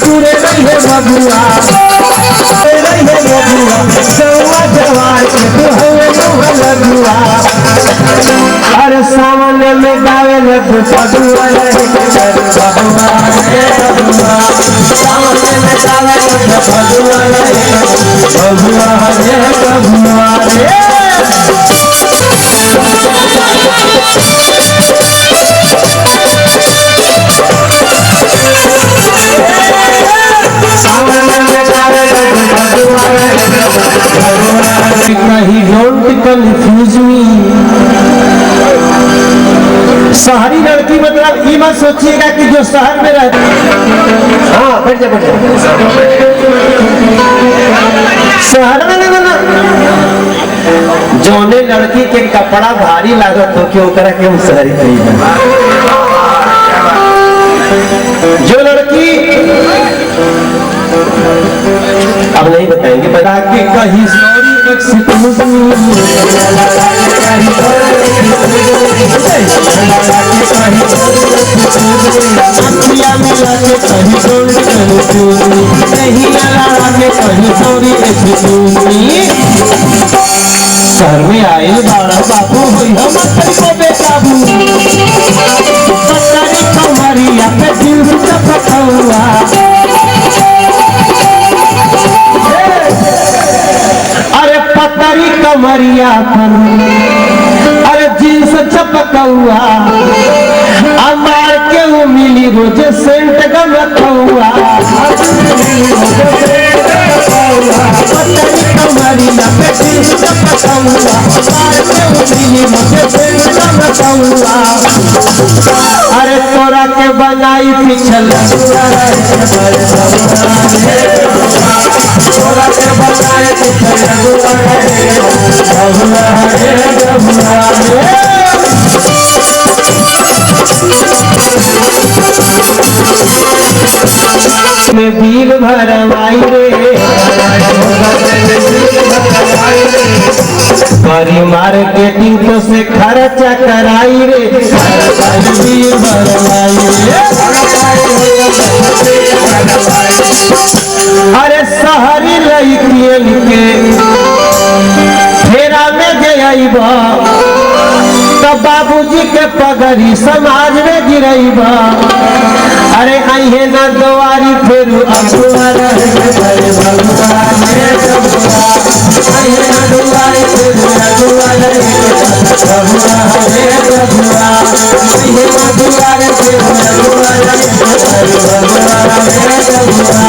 पूरे रहे बबुआ रहे बबुआ जवा जवार के तू हवे लगुआ अरे सामने में गावे न तू पदुआ रहे बबुआ रे बबुआ सामने में गावे न तू पदुआ रहे बबुआ रे बबुआ रे He don't confuse me. शहरी लड़की मतलब ये मत सोचिएगा कि जो शहर में रहती हाँ बैठ जा शहर में ना जौने लड़की के कपड़ा भारी लागत हो क्यों करा के हम शहरी नहीं जो लड़की अब नहीं बताएंगे बता के कहीं सॉरी एक्सक्यूज मी सर में आए बाड़ा बाबू हुई हम को बेकाबू कमरिया पे दिल चपका हुआ पतरी कमरिया पर अरे जींस चपकौआ मार के वो मिली रोज सेंट गमकौआ पतरी कमरिया पे जींस चपकौआ मार के वो मिली रोज सेंट गमकौआ अरे तोरा के बनाई पिछल तोरा के बनाए में बील भरवाई रे करी मार्केटिंग तो से खर्चा कराई रे बील भरवाई रे अरे शहरी लड़कियन के फेरा में गईबा तब बाबूजी के पगड़ी समाज में गिरईबा अरे अहे न दुआरी फिर अगुआ रहे भगवान अहे न दुआरी फिर अगुआ रहे बबुआ रे बबुआ अहे न दुआरी फिर अगुआ रहे बबुआ रे बबुआ